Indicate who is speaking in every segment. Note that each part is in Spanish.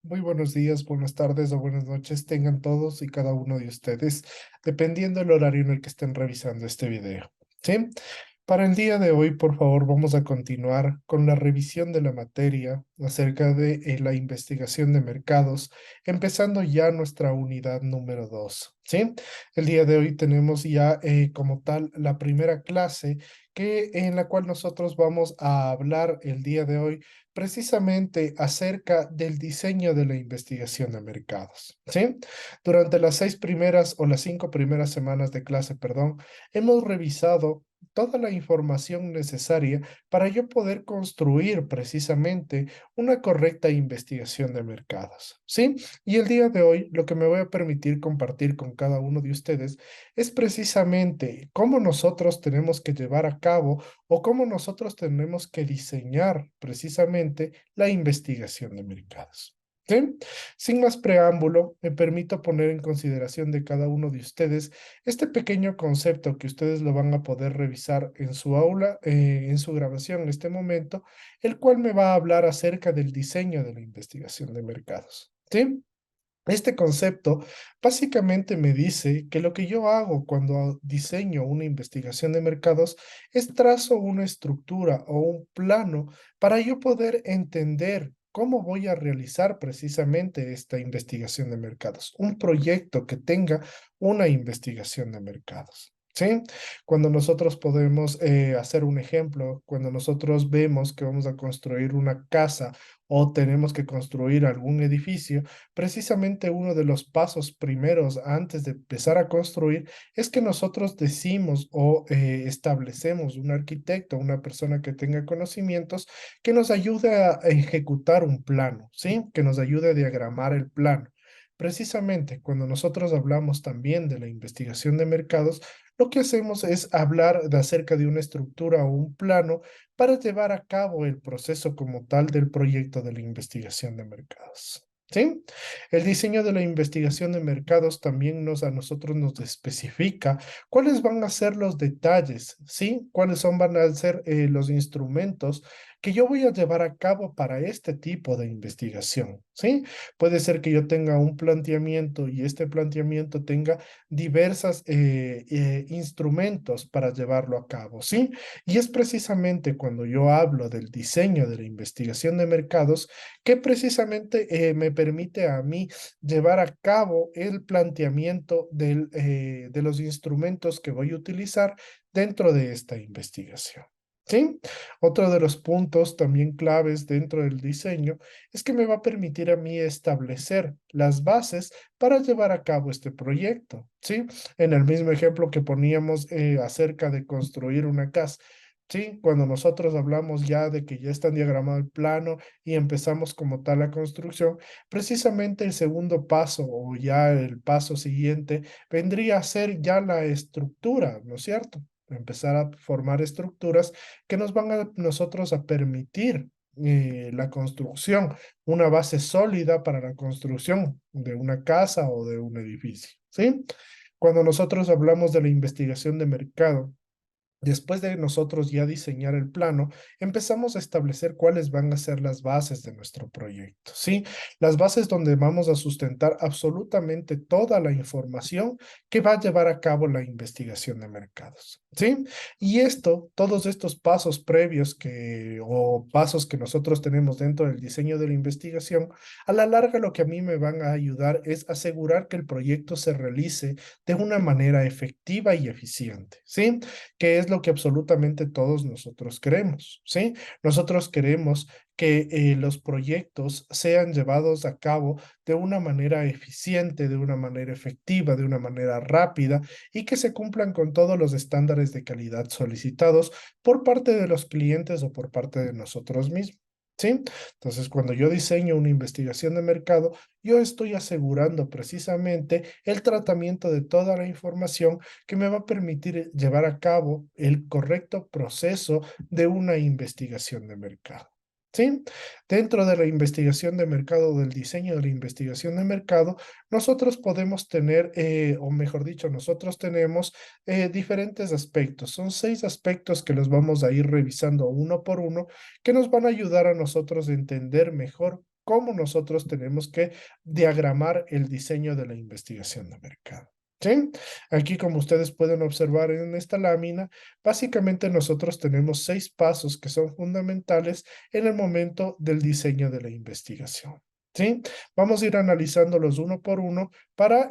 Speaker 1: Muy buenos días, buenas tardes o buenas noches tengan todos y cada uno de ustedes, dependiendo del horario en el que estén revisando este video. ¿Sí? Para el día de hoy, por favor, vamos a continuar con la revisión de la materia acerca de la investigación de mercados, empezando ya nuestra unidad número 2. ¿Sí? El día de hoy tenemos ya como tal la primera clase en la cual nosotros vamos a hablar el día de hoy precisamente acerca del diseño de la investigación de mercados, ¿sí? Durante las 6 primeras o las 5 primeras semanas de clase, perdón, hemos revisado toda la información necesaria para yo poder construir precisamente una correcta investigación de mercados, ¿sí? Y el día de hoy lo que me voy a permitir compartir con cada uno de ustedes es precisamente cómo nosotros tenemos que llevar a cabo o cómo nosotros tenemos que diseñar precisamente la investigación de mercados. ¿Sí? Sin más preámbulo, me permito poner en consideración de cada uno de ustedes este pequeño concepto que ustedes lo van a poder revisar en su aula, en su grabación en este momento, el cual me va a hablar acerca del diseño de la investigación de mercados. ¿Sí? Este concepto básicamente me dice que lo que yo hago cuando diseño una investigación de mercados es trazo una estructura o un plano para yo poder entender cómo voy a realizar precisamente esta investigación de mercados, un proyecto que tenga una investigación de mercados. ¿Sí? Cuando nosotros podemos hacer un ejemplo, cuando nosotros vemos que vamos a construir una casa o tenemos que construir algún edificio, precisamente uno de los pasos primeros antes de empezar a construir es que nosotros decimos o establecemos un arquitecto, una persona que tenga conocimientos que nos ayude a ejecutar un plano, ¿sí? Que nos ayude a diagramar el plano. Precisamente cuando nosotros hablamos también de la investigación de mercados, lo que hacemos es hablar de acerca de una estructura o un plano para llevar a cabo el proceso como tal del proyecto de la investigación de mercados. ¿Sí? El diseño de la investigación de mercados también a nosotros nos especifica cuáles van a ser los detalles, ¿sí? Van a ser los instrumentos que yo voy a llevar a cabo para este tipo de investigación, ¿sí? Puede ser que yo tenga un planteamiento y este planteamiento tenga diversos instrumentos para llevarlo a cabo, ¿sí? Y es precisamente cuando yo hablo del diseño de la investigación de mercados que precisamente me permite a mí llevar a cabo el planteamiento de los instrumentos que voy a utilizar dentro de esta investigación. ¿Sí? Otro de los puntos también claves dentro del diseño es que me va a permitir a mí establecer las bases para llevar a cabo este proyecto. ¿Sí? En el mismo ejemplo que poníamos acerca de construir una casa. Sí, cuando nosotros hablamos ya de que ya está diagramado el plano y empezamos como tal la construcción, precisamente el segundo paso o ya el paso siguiente vendría a ser ya la estructura, ¿no es cierto? Empezar a formar estructuras que nos van a nosotros a permitir la construcción, una base sólida para la construcción de una casa o de un edificio, ¿sí? Cuando nosotros hablamos de la investigación de mercado, después de nosotros ya diseñar el plano, empezamos a establecer cuáles van a ser las bases de nuestro proyecto, ¿sí? Las bases donde vamos a sustentar absolutamente toda la información que va a llevar a cabo la investigación de mercados, ¿sí? Y todos estos pasos previos o pasos que nosotros tenemos dentro del diseño de la investigación, a la larga lo que a mí me van a ayudar es asegurar que el proyecto se realice de una manera efectiva y eficiente, ¿sí? Que es lo que absolutamente todos nosotros queremos, ¿sí? Nosotros queremos que los proyectos sean llevados a cabo de una manera eficiente, de una manera efectiva, de una manera rápida y que se cumplan con todos los estándares de calidad solicitados por parte de los clientes o por parte de nosotros mismos. ¿Sí? Entonces, cuando yo diseño una investigación de mercado, yo estoy asegurando precisamente el tratamiento de toda la información que me va a permitir llevar a cabo el correcto proceso de una investigación de mercado. ¿Sí? Dentro de la investigación de mercado, del diseño de la investigación de mercado, nosotros podemos tener, o mejor dicho, nosotros tenemos diferentes aspectos. Son 6 aspectos que los vamos a ir revisando uno por uno, que nos van a ayudar a nosotros a entender mejor cómo nosotros tenemos que diagramar el diseño de la investigación de mercado. ¿Sí? Aquí, como ustedes pueden observar en esta lámina, básicamente nosotros tenemos 6 pasos que son fundamentales en el momento del diseño de la investigación. ¿Sí? Vamos a ir analizándolos uno por uno para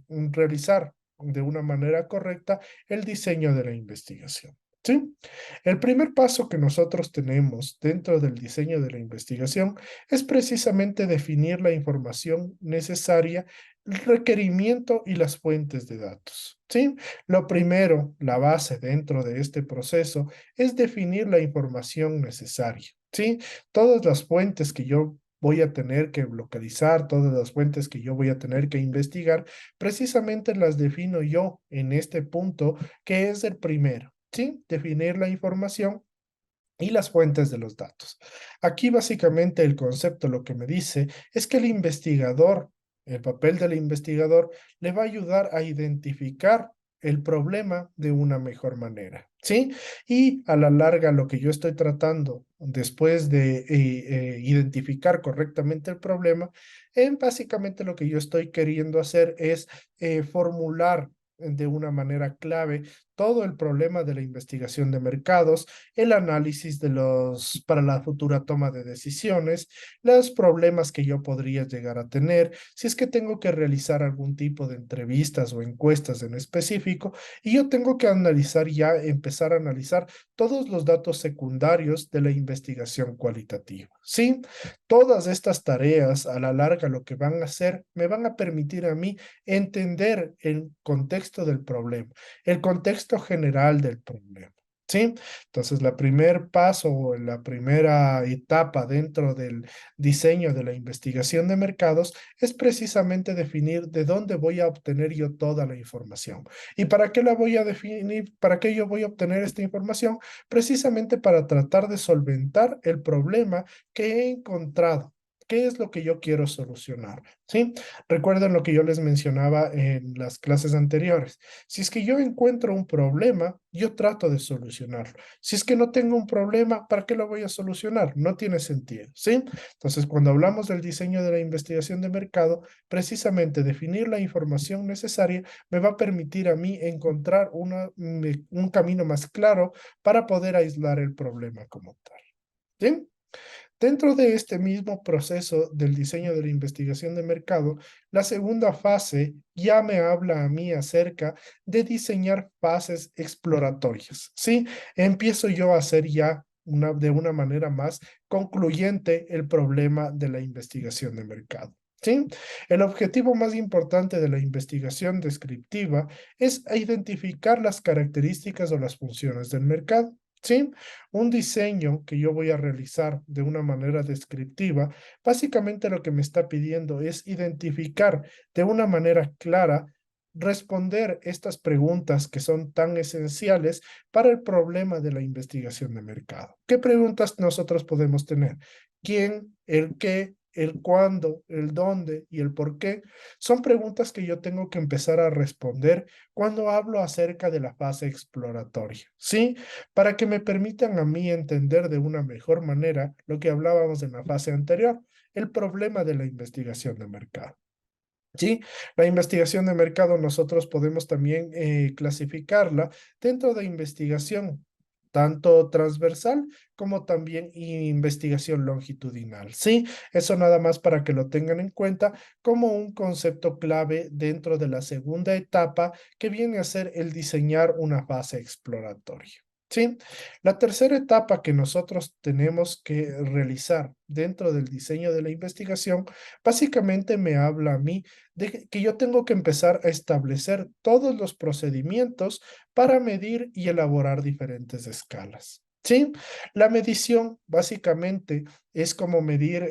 Speaker 1: realizar de una manera correcta el diseño de la investigación. ¿Sí? El primer paso que nosotros tenemos dentro del diseño de la investigación es precisamente definir la información necesaria, el requerimiento y las fuentes de datos. ¿Sí? Lo primero, la base dentro de este proceso es definir la información necesaria. ¿Sí? Todas las fuentes que yo voy a tener que localizar, todas las fuentes que yo voy a tener que investigar, precisamente las defino yo en este punto, que es el primero. ¿Sí? Definir la información y las fuentes de los datos. Aquí básicamente el concepto lo que me dice es que el investigador, el papel del investigador, le va a ayudar a identificar el problema de una mejor manera, ¿sí? Y a la larga lo que yo estoy tratando después de identificar correctamente el problema, básicamente lo que yo estoy queriendo hacer es formular de una manera clave todo el problema de la investigación de mercados, el análisis de los para la futura toma de decisiones, los problemas que yo podría llegar a tener, si es que tengo que realizar algún tipo de entrevistas o encuestas en específico, y yo tengo que analizar ya, empezar a analizar todos los datos secundarios de la investigación cualitativa. Sí, todas estas tareas a la larga lo que van a hacer, me van a permitir a mí entender el contexto del problema, el contexto general del problema. ¿Sí? Entonces, la primer paso o la primera etapa dentro del diseño de la investigación de mercados es precisamente definir de dónde voy a obtener yo toda la información. ¿Y para qué la voy a definir? ¿Para qué yo voy a obtener esta información? Precisamente para tratar de solventar el problema que he encontrado. ¿Qué es lo que yo quiero solucionar? ¿Sí? Recuerden lo que yo les mencionaba en las clases anteriores. Si es que yo encuentro un problema, yo trato de solucionarlo. Si es que no tengo un problema, ¿para qué lo voy a solucionar? No tiene sentido, ¿sí? Entonces, cuando hablamos del diseño de la investigación de mercado, precisamente definir la información necesaria me va a permitir a mí encontrar un camino más claro para poder aislar el problema como tal. ¿Sí? Dentro de este mismo proceso del diseño de la investigación de mercado, la segunda fase ya me habla a mí acerca de diseñar fases exploratorias. Sí, empiezo yo a hacer ya de una manera más concluyente el problema de la investigación de mercado. ¿Sí? El objetivo más importante de la investigación descriptiva es identificar las características o las funciones del mercado. ¿Sí? Un diseño que yo voy a realizar de una manera descriptiva, básicamente lo que me está pidiendo es identificar de una manera clara, responder estas preguntas que son tan esenciales para el problema de la investigación de mercado. ¿Qué preguntas nosotros podemos tener? ¿Quién? ¿El qué? ¿El cuándo? ¿El dónde? ¿Y el por qué? Son preguntas que yo tengo que empezar a responder cuando hablo acerca de la fase exploratoria, ¿sí? Para que me permitan a mí entender de una mejor manera lo que hablábamos en la fase anterior, el problema de la investigación de mercado. Sí, la investigación de mercado nosotros podemos también clasificarla dentro de investigación, tanto transversal como también investigación longitudinal. Sí, eso nada más para que lo tengan en cuenta como un concepto clave dentro de la segunda etapa que viene a ser el diseñar una fase exploratoria. Sí, la tercera etapa que nosotros tenemos que realizar dentro del diseño de la investigación básicamente me habla a mí de que yo tengo que empezar a establecer todos los procedimientos para medir y elaborar diferentes escalas. ¿Sí? La medición básicamente es como medir,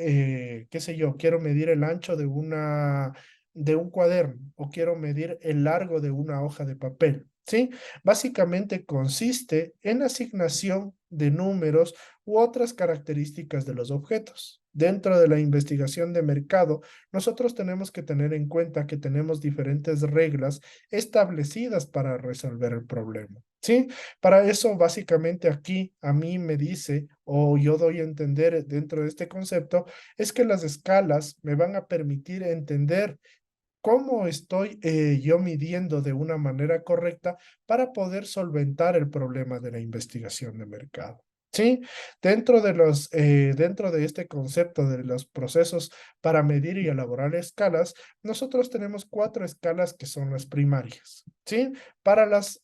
Speaker 1: qué sé yo, quiero medir el ancho de un cuaderno o quiero medir el largo de una hoja de papel. ¿Sí? Básicamente consiste en asignación de números u otras características de los objetos. Dentro de la investigación de mercado, nosotros tenemos que tener en cuenta que tenemos diferentes reglas establecidas para resolver el problema. ¿Sí? Para eso, básicamente aquí a mí me dice, o yo doy a entender dentro de este concepto, es que las escalas me van a permitir entender cómo estoy yo midiendo de una manera correcta para poder solventar el problema de la investigación de mercado. Sí, dentro de este concepto de los procesos para medir y elaborar escalas, nosotros tenemos cuatro escalas que son las primarias, ¿sí? Para las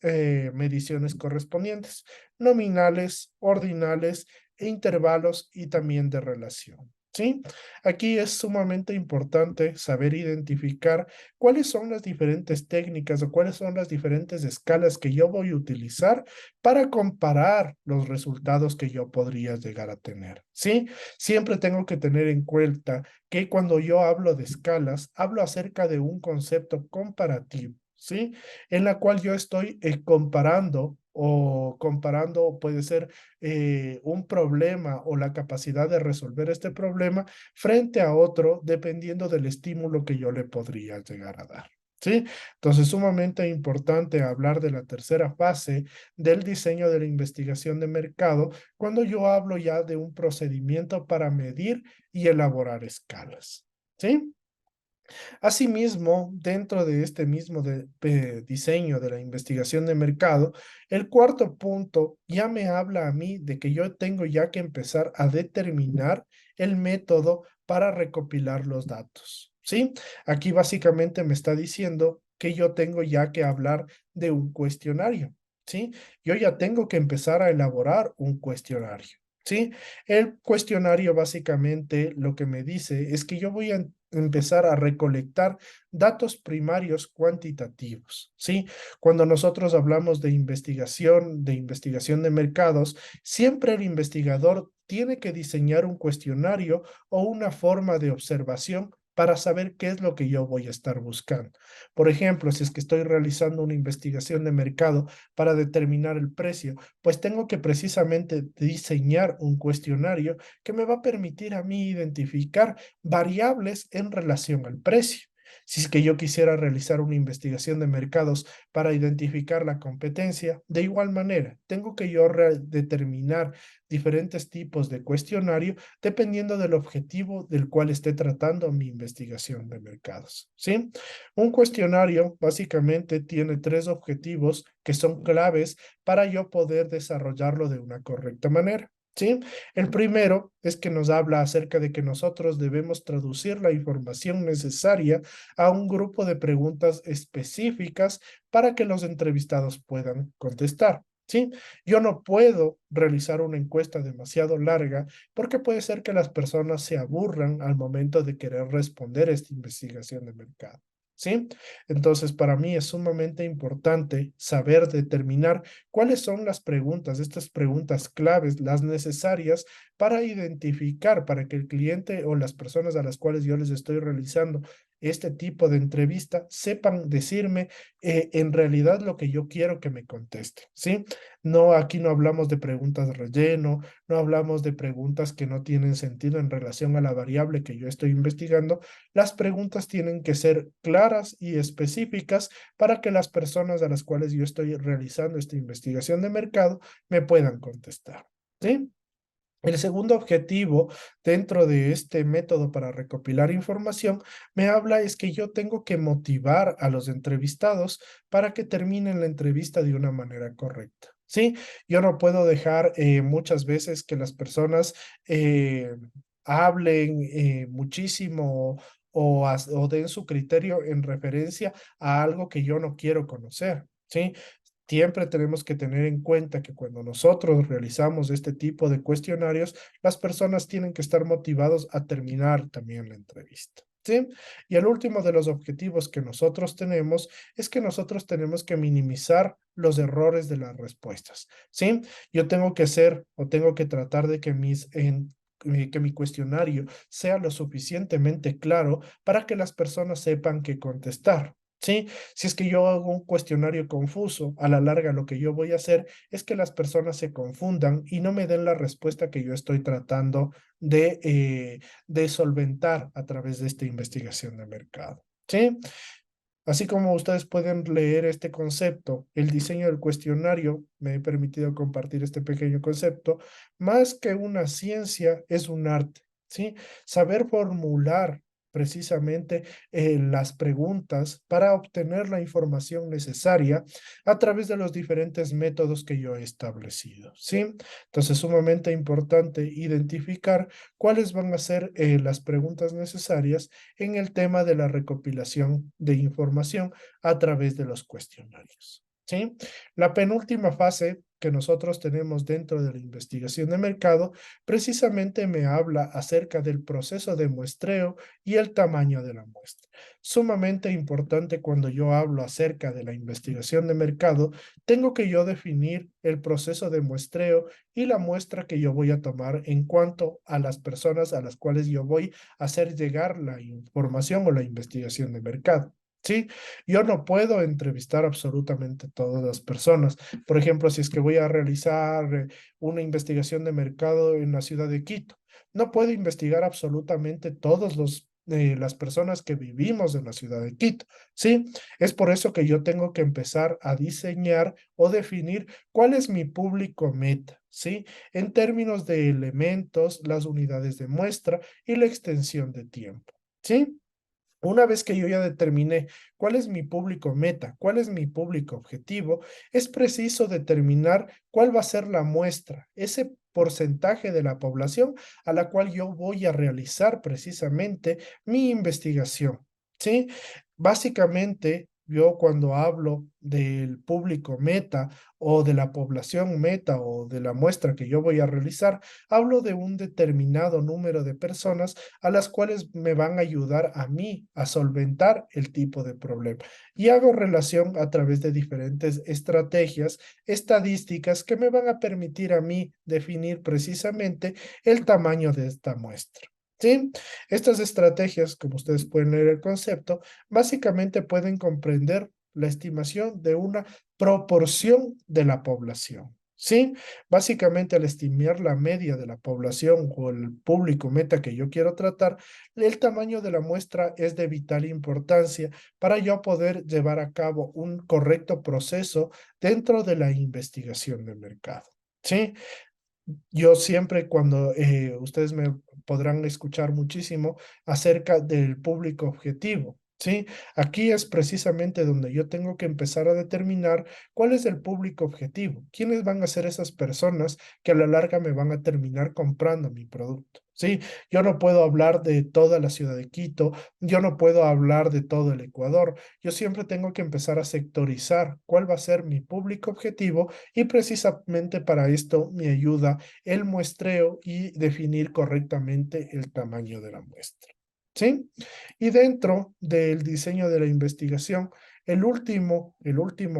Speaker 1: mediciones correspondientes, nominales, ordinales, intervalos y también de relación, ¿sí? Aquí es sumamente importante saber identificar cuáles son las diferentes técnicas o cuáles son las diferentes escalas que yo voy a utilizar para comparar los resultados que yo podría llegar a tener. ¿Sí? Siempre tengo que tener en cuenta que cuando yo hablo de escalas, hablo acerca de un concepto comparativo. ¿Sí? En la cual yo estoy comparando puede ser un problema o la capacidad de resolver este problema frente a otro, dependiendo del estímulo que yo le podría llegar a dar. ¿Sí? Entonces, sumamente importante hablar de la tercera fase del diseño de la investigación de mercado cuando yo hablo ya de un procedimiento para medir y elaborar escalas. ¿Sí? Asimismo, dentro de este mismo diseño de la investigación de mercado, el cuarto punto ya me habla a mí de que yo tengo ya que empezar a determinar el método para recopilar los datos. ¿Sí? Aquí básicamente me está diciendo que yo tengo ya que hablar de un cuestionario. ¿Sí? Yo ya tengo que empezar a elaborar un cuestionario. ¿Sí? El cuestionario básicamente lo que me dice es que yo voy a empezar a recolectar datos primarios cuantitativos, ¿sí? Cuando nosotros hablamos de investigación de mercados, siempre el investigador tiene que diseñar un cuestionario o una forma de observación para saber qué es lo que yo voy a estar buscando. Por ejemplo, si es que estoy realizando una investigación de mercado para determinar el precio, pues tengo que precisamente diseñar un cuestionario que me va a permitir a mí identificar variables en relación al precio. Si es que yo quisiera realizar una investigación de mercados para identificar la competencia, de igual manera, tengo que yo determinar diferentes tipos de cuestionario dependiendo del objetivo del cual esté tratando mi investigación de mercados. ¿Sí? Un cuestionario básicamente tiene tres objetivos que son claves para yo poder desarrollarlo de una correcta manera. ¿Sí? El primero es que nos habla acerca de que nosotros debemos traducir la información necesaria a un grupo de preguntas específicas para que los entrevistados puedan contestar. ¿Sí? Yo no puedo realizar una encuesta demasiado larga porque puede ser que las personas se aburran al momento de querer responder esta investigación de mercado. ¿Sí? Entonces, para mí es sumamente importante saber determinar cuáles son las preguntas, estas preguntas claves, las necesarias para identificar, para que el cliente o las personas a las cuales yo les estoy realizando este tipo de entrevista sepan decirme en realidad lo que yo quiero que me conteste, ¿sí? No, aquí no hablamos de preguntas de relleno, no hablamos de preguntas que no tienen sentido en relación a la variable que yo estoy investigando. Las preguntas tienen que ser claras y específicas para que las personas a las cuales yo estoy realizando esta investigación de mercado me puedan contestar, ¿sí? El segundo objetivo dentro de este método para recopilar información me habla es que yo tengo que motivar a los entrevistados para que terminen la entrevista de una manera correcta. Sí, yo no puedo dejar muchas veces que las personas hablen muchísimo o den su criterio en referencia a algo que yo no quiero conocer. ¿Sí? Siempre tenemos que tener en cuenta que cuando nosotros realizamos este tipo de cuestionarios, las personas tienen que estar motivados a terminar también la entrevista. ¿Sí? Y el último de los objetivos que nosotros tenemos es que nosotros tenemos que minimizar los errores de las respuestas. ¿Sí? Yo tengo que hacer o tengo que tratar de que que mi cuestionario sea lo suficientemente claro para que las personas sepan qué contestar. ¿Sí? Si es que yo hago un cuestionario confuso, a la larga lo que yo voy a hacer es que las personas se confundan y no me den la respuesta que yo estoy tratando de solventar a través de esta investigación de mercado. ¿Sí? Así como ustedes pueden leer este concepto, el diseño del cuestionario, me he permitido compartir este pequeño concepto, más que una ciencia, es un arte, ¿sí? Saber formular precisamente las preguntas para obtener la información necesaria a través de los diferentes métodos que yo he establecido, ¿sí? Entonces, sumamente importante identificar cuáles van a ser las preguntas necesarias en el tema de la recopilación de información a través de los cuestionarios. ¿Sí? La penúltima fase que nosotros tenemos dentro de la investigación de mercado precisamente me habla acerca del proceso de muestreo y el tamaño de la muestra. Sumamente importante cuando yo hablo acerca de la investigación de mercado, tengo que yo definir el proceso de muestreo y la muestra que yo voy a tomar en cuanto a las personas a las cuales yo voy a hacer llegar la información o la investigación de mercado. Sí, yo no puedo entrevistar absolutamente todas las personas. Por ejemplo, si es que voy a realizar una investigación de mercado en la ciudad de Quito, no puedo investigar absolutamente todos las personas que vivimos en la ciudad de Quito. Sí, es por eso que yo tengo que empezar a diseñar o definir cuál es mi público meta, ¿sí? En términos de elementos, las unidades de muestra y la extensión de tiempo, ¿sí? Una vez que yo ya determiné cuál es mi público meta, cuál es mi público objetivo, es preciso determinar cuál va a ser la muestra, ese porcentaje de la población a la cual yo voy a realizar precisamente mi investigación, ¿sí? Básicamente, yo cuando hablo del público meta o de la población meta o de la muestra que yo voy a realizar, hablo de un determinado número de personas a las cuales me van a ayudar a mí a solventar el tipo de problema. Y hago relación a través de diferentes estrategias estadísticas que me van a permitir a mí definir precisamente el tamaño de esta muestra. ¿Sí? Estas estrategias, como ustedes pueden leer el concepto, básicamente pueden comprender la estimación de una proporción de la población. ¿Sí? Básicamente, al estimar la media de la población o el público meta que yo quiero tratar, el tamaño de la muestra es de vital importancia para yo poder llevar a cabo un correcto proceso dentro de la investigación de mercado. ¿Sí? Yo siempre cuando ustedes me podrán escuchar muchísimo acerca del público objetivo, ¿sí? Aquí es precisamente donde yo tengo que empezar a determinar cuál es el público objetivo, quiénes van a ser esas personas que a la larga me van a terminar comprando mi producto, ¿sí? Yo no puedo hablar de toda la ciudad de Quito, yo no puedo hablar de todo el Ecuador, yo siempre tengo que empezar a sectorizar cuál va a ser mi público objetivo y precisamente para esto me ayuda el muestreo y definir correctamente el tamaño de la muestra. ¿Sí? Y dentro del diseño de la investigación, el último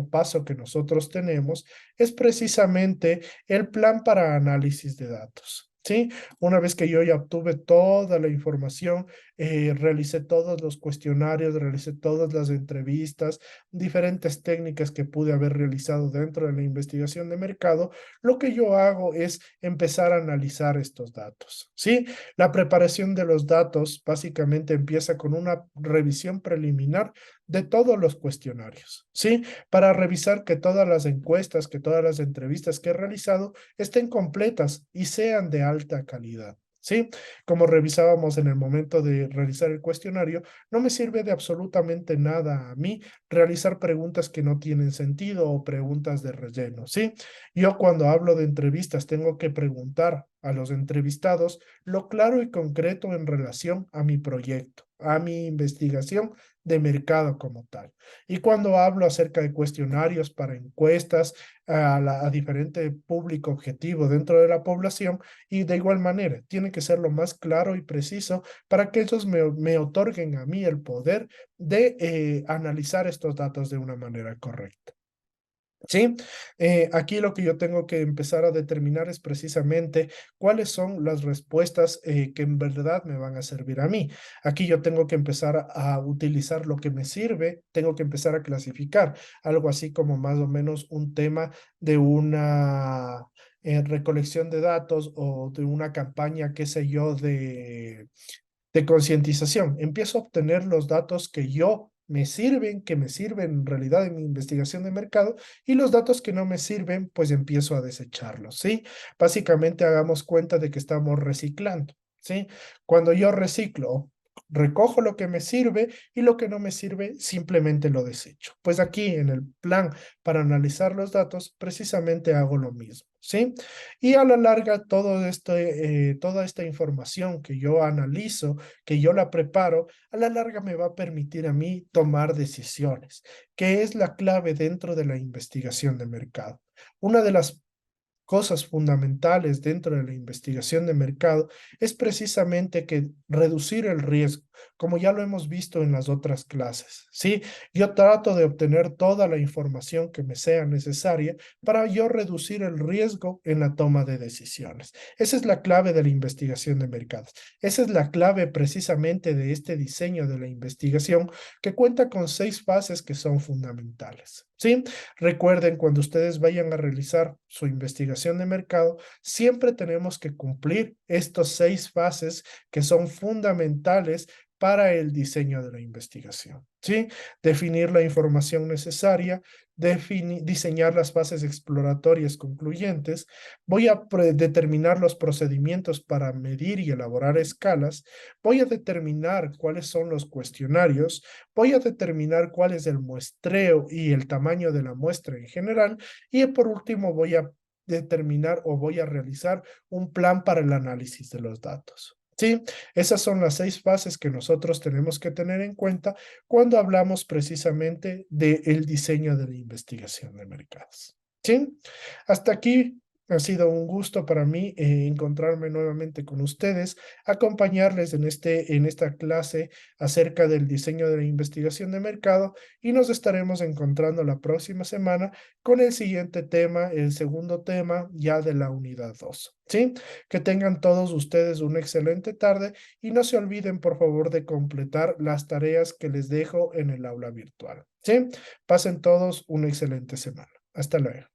Speaker 1: paso que nosotros tenemos es precisamente el plan para análisis de datos. ¿Sí? Una vez que yo ya obtuve toda la información, realicé todos los cuestionarios, realicé todas las entrevistas, diferentes técnicas que pude haber realizado dentro de la investigación de mercado, lo que yo hago es empezar a analizar estos datos, ¿sí? La preparación de los datos básicamente empieza con una revisión preliminar de todos los cuestionarios, ¿sí? Para revisar que todas las encuestas, que todas las entrevistas que he realizado estén completas y sean de alta calidad. ¿Sí? Como revisábamos en el momento de realizar el cuestionario, no me sirve de absolutamente nada a mí realizar preguntas que no tienen sentido o preguntas de relleno, ¿sí? Yo cuando hablo de entrevistas tengo que preguntar a los entrevistados lo claro y concreto en relación a mi proyecto, a mi investigación de mercado como tal. Y cuando hablo acerca de cuestionarios para encuestas a diferente público objetivo dentro de la población, y de igual manera, tiene que ser lo más claro y preciso para que ellos me otorguen a mí el poder de analizar estos datos de una manera correcta. ¿Sí? Aquí lo que yo tengo que empezar a determinar es precisamente cuáles son las respuestas que en verdad me van a servir a mí. Aquí yo tengo que empezar a utilizar lo que me sirve, tengo que empezar a clasificar, algo así como más o menos un tema de una recolección de datos o de una campaña, qué sé yo, de concientización. Empiezo a obtener los datos que yo me sirven, que me sirven en realidad en mi investigación de mercado, y los datos que no me sirven, pues empiezo a desecharlos, ¿sí? Básicamente hagamos cuenta de que estamos reciclando, ¿sí? Cuando yo reciclo, recojo lo que me sirve y lo que no me sirve simplemente lo desecho. Pues aquí en el plan para analizar los datos, precisamente hago lo mismo, ¿sí? Y a la larga, toda esta información que yo analizo, que yo la preparo, a la larga me va a permitir a mí tomar decisiones, que es la clave dentro de la investigación de mercado. Una de las cosas fundamentales dentro de la investigación de mercado es precisamente que reducir el riesgo, como ya lo hemos visto en las otras clases, ¿sí? Yo trato de obtener toda la información que me sea necesaria para yo reducir el riesgo en la toma de decisiones. Esa es la clave de la investigación de mercados. Esa es la clave precisamente de este diseño de la investigación que cuenta con 6 fases que son fundamentales, ¿sí? Recuerden, cuando ustedes vayan a realizar su investigación de mercado, siempre tenemos que cumplir estos 6 fases que son fundamentales para el diseño de la investigación, ¿sí? Definir la información necesaria, diseñar las fases exploratorias concluyentes, voy a determinar los procedimientos para medir y elaborar escalas, voy a determinar cuáles son los cuestionarios, voy a determinar cuál es el muestreo y el tamaño de la muestra en general, y por último voy a determinar o voy a realizar un plan para el análisis de los datos. Sí, esas son las 6 fases que nosotros tenemos que tener en cuenta cuando hablamos precisamente del diseño de la investigación de mercados. Sí, hasta aquí ha sido un gusto para mí encontrarme nuevamente con ustedes, acompañarles en esta clase acerca del diseño de la investigación de mercado, y nos estaremos encontrando la próxima semana con el siguiente tema, el segundo tema ya de la unidad 2. ¿Sí? Que tengan todos ustedes una excelente tarde y no se olviden, por favor, de completar las tareas que les dejo en el aula virtual. ¿Sí? Pasen todos una excelente semana. Hasta luego.